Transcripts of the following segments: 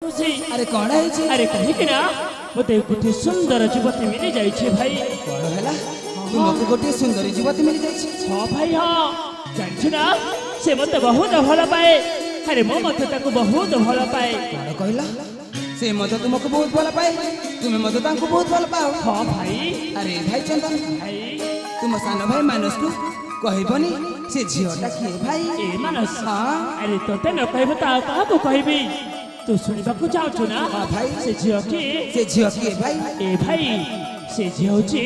अरे कौन है जी? अरे कहीं ना मते गोटे सुंदर युवती मिली जाई छे भाई। कौन हैला? तुमको गोटे सुंदर युवती मिली जाई छे? हां भाई हां। जानछु ना से मते बहुत भल पाए। अरे मो मते ताको बहुत भल पाए। कौन कहला? से मते तुमको बहुत भल पाए, तुमे मते ताको बहुत भल पाओ? हां भाई। अरे भाई चंदन भाई तुम सान भाई मानस को कहबनी से झियोटा किए भाई? ए मानस। हां अरे तोते न कहब ता का को कहबी? तू सुनिबा को चाहछु ना? हां भाई से झियो की से झियो किए भाई? ए भाई से झियो छी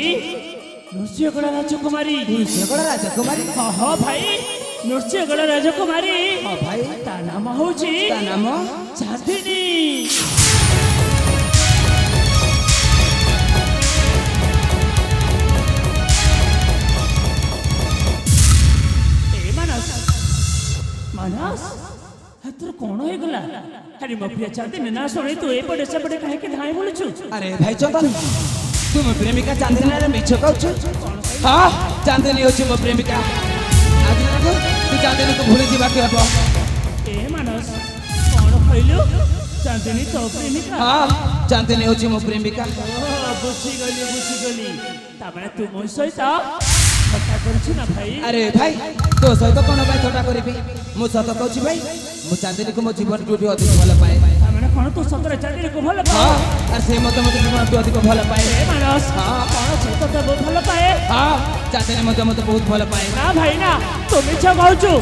नृसिंहगढ़ राजकुमारी। नृसिंहगढ़ राजकुमारी? हां हां भाई नृसिंहगढ़ राजकुमारी। हां भाई ता नाम होची ता नाम चांदनी। मानस तोर कौन हो गला? अरे मो प्रिय चांदनी ना सुने तू एपटे सेपटे काहे के धाई बोलछु? अरे भाई चंदन तुम प्रेमिका चांदनी रे मिछ कहछु? हां चांदनी होची मो प्रेमिका। आज लगो तू चांदनी को भूली जीवा के हबो? ए मानस कौन कहलु? चांदनी तो प्रेमिका? हां चांदनी होची मो प्रेमिका। बुझी गली ता माने तू मोर सहित কথা করছি না ভাই। अरे भाई तो सहित कोन भाई थोड़ा करबी? मु सत कहछि भाई मु चांदनी को मो जीवन टूटी अधिक भल पाए। ता माने कोन तू सतरे चांदनी को भल पाए? हां अरे से मते मते जीवन टू अधिक भल पाए। ए मानस हां कोन से तो बहुत भल पाए? हां चांदनी मते मते बहुत भल पाए। ना भाई ना तू मिछ कहछु।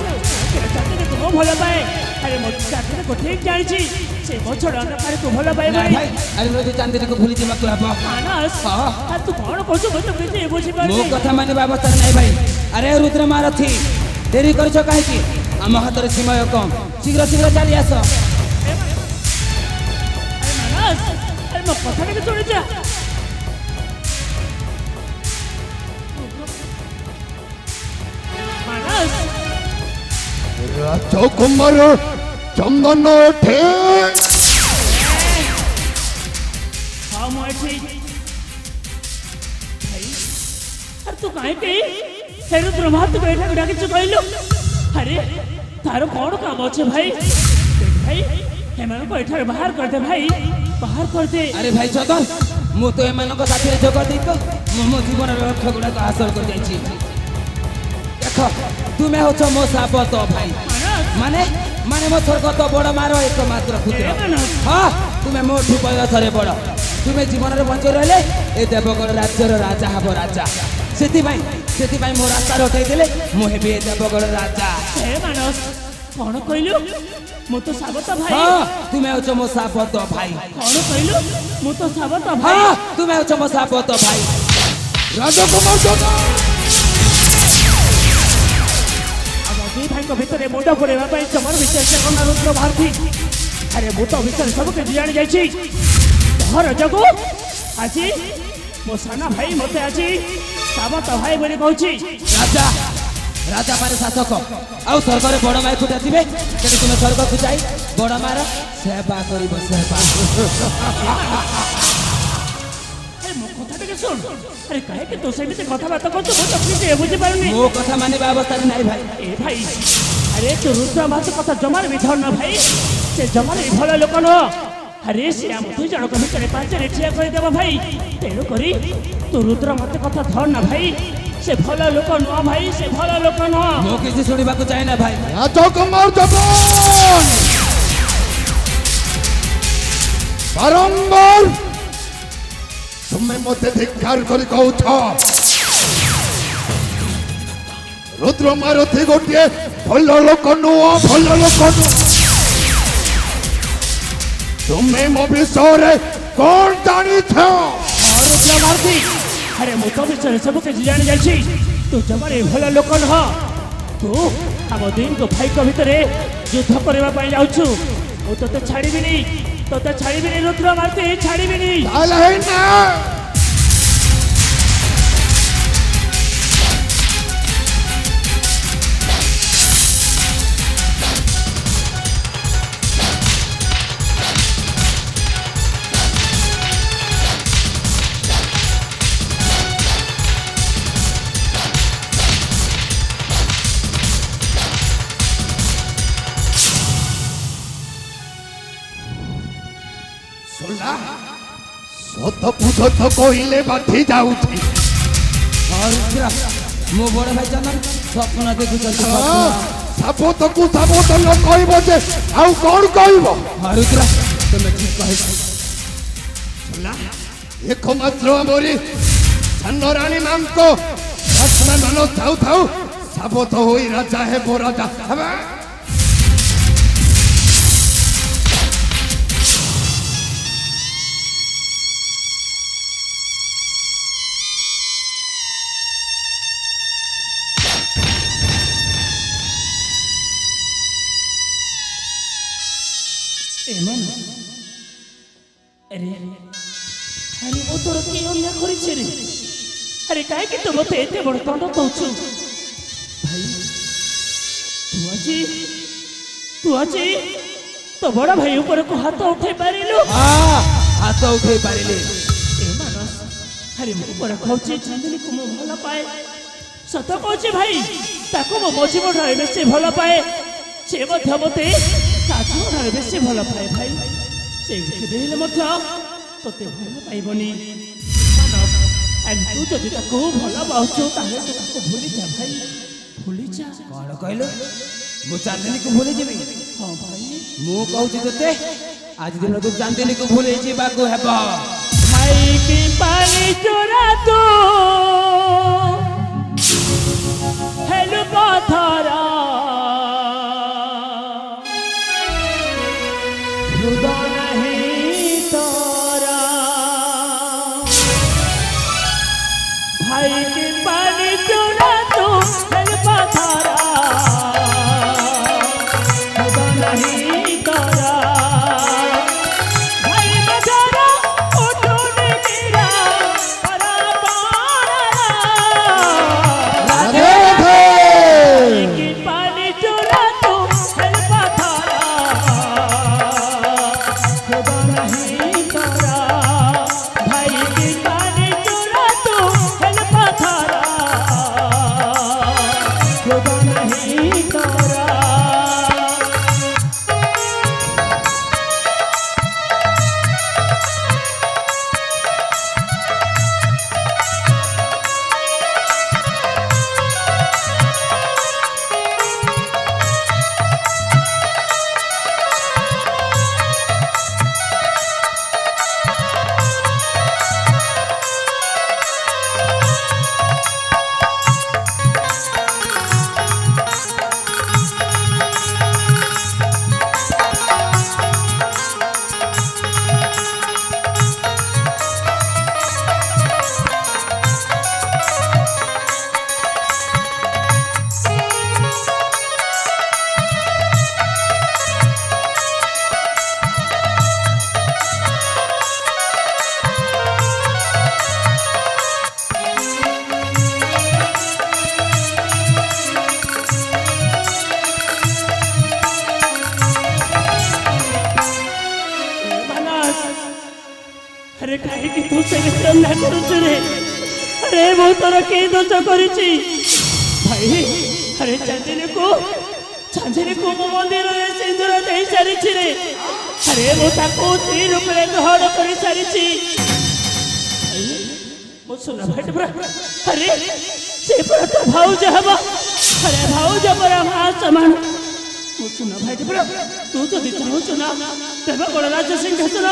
चांदनी को भल पाए। अरे मो चांदनी को ठीक जानि छी से मो छोड़ा न पारे तू भल पाए भाई। अरे तो चांदनी को भूली जीवा के हबो? मानस हां तू कोन कहछु मते बुझी बुझी पारे? मो कथा माने अवस्था नहीं भाई। अरे रुद्र मारथी देरी करछ काहे की? हम हातर समय कम शीघ्र शीघ्र चली आस। अरे मानस अरे मो कथा के छोड़ जा। मानस राजकुमार चंदन ठे हाँ मैं ठीक भाई। अरे तू काहे के तेरे ब्रह्मात बैठा बिठा के चुकाइलो? अरे तारो कौन काम अच्छे भाई? भाई हेमन को एठार बाहर कर दे भाई, बाहर कर दे। अरे भाई चंदन मु तो एमान को साथी जोग दी तो मो जीवन लक्ष्य गुड़ा को हासिल कर जाई छी। देखो तुमे हो मो सापत भाई माने माने मो स्वर्गत बड़ मारो एकमात्र पुत्र। हां तुमे मो ठुपय थरे बड़ तुमे जीवन रे बंच रहले ए देवगढ़ राज्यर राजा हबो राजा। सेति भाई मो रास्ता रोकै देले मो हेबे ए देवगढ़ राजा। ए मानस कोन कहलु? मो तो साबत भाई। हां तुमे हो मो सापत भाई। कोन कहलु? मो तो साबत भाई। हां तुमे हो मो सापत भाई। राजकुमार चंदन दी भाई को भीतर मुंडा पड़ेगा भाई चमर विशेष से कोना रुद्र भारती। अरे मु तो भीतर सब के जान जाई छी। घर जगो आजी मो साना भाई मते आजी साबत भाई बोली कहूची। राजा राजा पारे शासक आउ स्वर्ग रे बड़ माय फुटा थिबे केते तुमे स्वर्ग को जाई बड़ मार सेवा करिबो सेवा। अरे मो कथा के सुन। अरे काहे के तो सेमिते कथा बात को तो मो तो बुझी पारुनी। मो कथा माने अवस्था नहीं भाई। ए भाई अरे तू रुद्र मात कथा जमार विधर न भाई से जमार भल लोक न। अरे से हम तू जण को भीतर पांच रे ठिया कर देबा भाई। तेरो करी तू रुद्र मात कथा धर न भाई से भल लोक न भाई से भल लोक न। मो किसी सुनिबा को चाहे ना भाई। राजकुमार चंदन बारंबार तुमे मते धिक्कार करी कहूछ रुद्र मारथी गोटे भल लोक नुह भल लोक नुह। तुमे मो विषय कौन जानी था? रुद्र मारथी अरे मो तो विषय सब के जान जाई छी। तू जमार भल लोक न। तू हम दिन को भाई को भीतर युद्ध करबा पई जाउछु। ओ तो छाड़ीबी नहीं तो छाड़ीबी नहीं रुद्र मारथी छाड़ीबी नहीं। चल है ना ଶୁଣିଲା ସତ ପୁସତ କହିଲେ ବାଧି ଯାଉଛି। ରୁଦ୍ର ମୋ ବଡ଼ ଭାଇ ଚନ୍ଦନ ସ୍ୱପ୍ନ ଦେଖୁଛନ୍ତି। ସାବତକୁ ସାବତ ନ କହିବ ଯେ ଆଉ କ'ଣ କହିବ? ରୁଦ୍ର ତୁମେ ଠିକ କହିଛ। एकमात्र मोरी सानो रानी मांको आत्मा मन थाउ थाउ साबत होई राजा है बो राजा हबे एमन अरे अरे वो तोर के अन्या करिছে रे अरे काहे कि तो मते एते बड़ दंड दउछु भाई तू आजी तो बड़ा भाई ऊपर को हाथ उठे पारिलु। हां हाथ उठे पारिले। ए मानस अरे मो ऊपर खौची चांदनी को मो भला पाए सत कहूची भाई ताको मो मजी मोढा बेसी भला पाए से मध्य मते काछु मोढा बेसी भला पाए भाई से देले मध्य तोते भल पाइबनी तू जदि ताको भल पाउछु ताहे तो ताको भूली जा भाई भूली जा। कौन कहलो मु चांदनी को भूली जीवी? हां भाई मु कहूची तोते आज दिन तू चांदनी को भूली जीवा को हेबो। भाई की पानी चोरा तो हेलो पाथरा हृदय नहीं तोरा भाई की पानी चोरा तो हेलो पाथरा हृदय नहीं तोरा भाई बजारा उठोने गिरा परा राधे भाई की पानी चोरा तो हेलो पाथरा खुदा नहीं तोरा भाई की पानी चोरा तो हेलो पाथरा खुदा नहीं तोरा। अरे कहीं कि तू से ना करूछु रे अरे वो तोरा के दोष करिछि भाई अरे चांदनी को मो मंदिर रे सिंदूर देई सारिछि रे अरे वो ताको श्री रूप रे ग्रहण करि सारिछि वो सुना भाई बरा अरे से पर तो भाउज हबा अरे भाउज बरा मा समान वो सुना भाई बरा तू तो चाहू सुना तेबा बड़ राज सिंहासन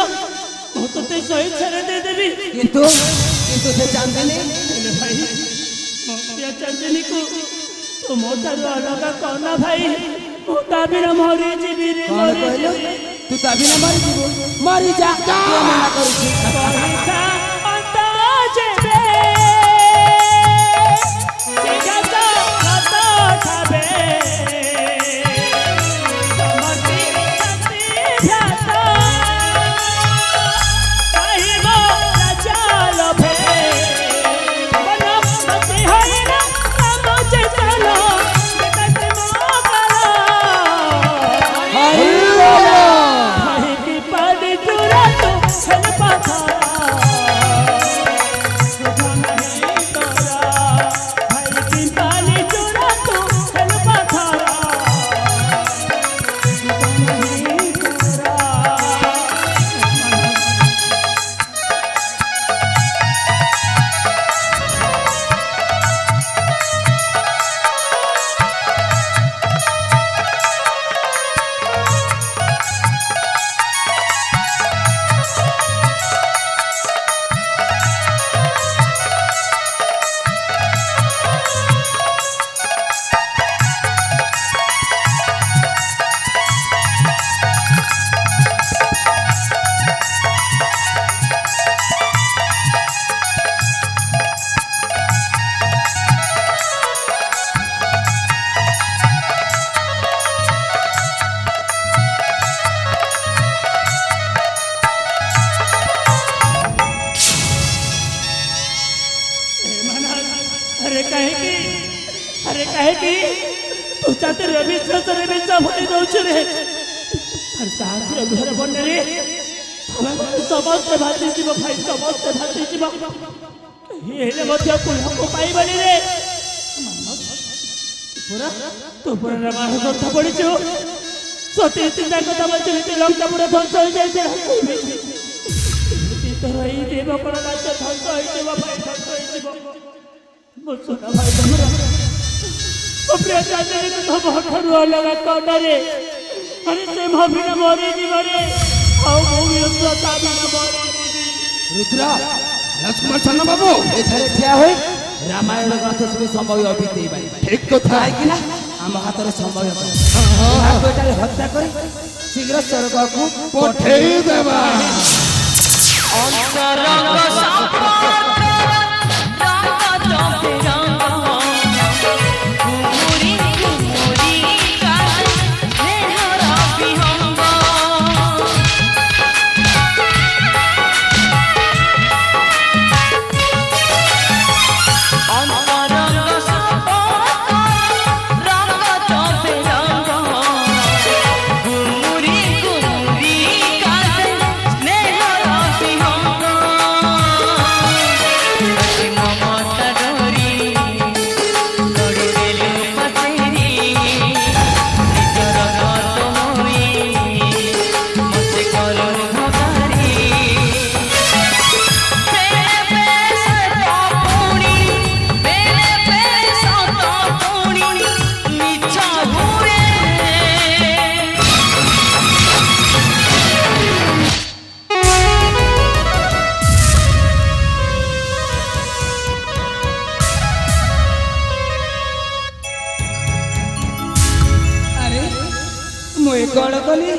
वो तो ते सही छरे दे देबी किंतु से चांदनी भाई मोतिया चांदनी को तो मोटार अलग कोना भाई मोटा बिना मरी जीवी रे कौन कहलो तू ता बिना मरी जीवो मरी जा के मना करूछी कहिता अंदाजे बे जिगाता खाता खाबे समति सती जाता कहिबो राजा लभे बना मति होइना समझे चलो बेटा मो करा भाई की पानी चुरा तो हेल पाथरा खुदा नहीं तोरा भाई की पानी चुरा तो हेल पाथरा खुदा नहीं तोरा କାହିଁକି ତୁ ଚାତିରେ ବିଶ୍ୱାସରେ ବିଷ ଭରି ଦଉଛୁ ରେ ତାଙ୍କର ଘର ବନେରେ ସମସ୍ତେ ଭାସିଯିବ ଭାଇ ସମସ୍ତେ ଭାସିଯିବ ହେଲେ ମଧ୍ୟ କୁଲକୁ ପାଇବନି ରେ ତୁ ପୁରା ରାମାୟଣ ଗ୍ରନ୍ଥ ପଢିଛୁ ସତୀ ଚିନ୍ତା କଥା ବଞ୍ଚି ଲଙ୍କା ପୁରା ଧ୍ୱଂସ ହୋଇଯାଇଛି ତୋର ଏଇ ଦେବ କଣ ରାଜ୍ୟ ଧ୍ୱଂସ ହୋଇଯିବ ଭାଇ ଧ୍ୱଂସ ହେଇଯିବ ମୋ ସୁନା ଭାଇ ତମର ପ୍ରିୟ ଚାଚରେ ତମ ଠାରୁ ଅଲଗା କଣ୍ଡରେ ଆରେ ସେ ଭାବିନା ମରିଯିବରେ ଆଉ ମୁଁ ବି ତା ବିନା ମରିଯିବି ରୁଦ୍ର ରାଜକୁମାର ସାନ ବାବୁ ଏଠାରେ ଠିଆ ହୋଇ ରାମାୟଣ ଗ୍ରନ୍ଥ ସବୁ ସମୟ ବିତେଇ ପାରିବା ଠିକ କଥା କାହିଁକି ନା ଆମ ହାତରେ ସମୟ ଏଟାରେ ହତ୍ୟା କରି ଶୀଘ୍ର ସ୍ୱର୍ଗକୁ ପଠେଇ ଦେବା କଣ କଲି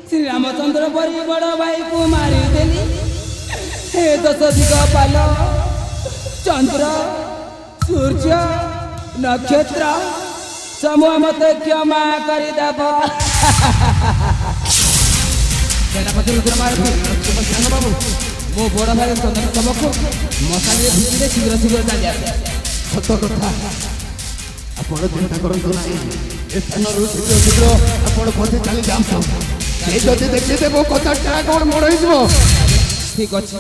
ଶ୍ରୀରାମଚନ୍ଦ୍ର ପରି ବଡ଼ ଭାଇକୁ ମାରିଦେଲି ହେ ଦଶ ଦିଗ ପାଲ ଚନ୍ଦ୍ର ସୂର୍ଯ୍ୟ ନକ୍ଷତ୍ର ସମୂହ ମତେ କ୍ଷମା କରିଦେବ ସେନାପତି ରୁଦ୍ରମାଳକୁ ସାନ ବାବୁ ମୋ ବଡ଼ ଭାଇ ଚନ୍ଦନ ତମକୁ ମଶାଣିରେ ଭିତରେ ଶୀଘ୍ର ଶୀଘ୍ର ଚାଲି ଆସେ ସତ କଥା ଆପଣ ଚିନ୍ତା କରନ୍ତୁ ନାହିଁ ଏ ସ୍ଥାନରୁ ଶୀଘ୍ର ଶୀଘ୍ର ଆପଣ ପଛେ ଚାଲି ଯାଆନ୍ତୁ ସେ ଯଦି ଦେଖିଦେବ କଥାଟା କ'ଣ ମୋର ହେଇଯିବ ଠିକ ଅଛି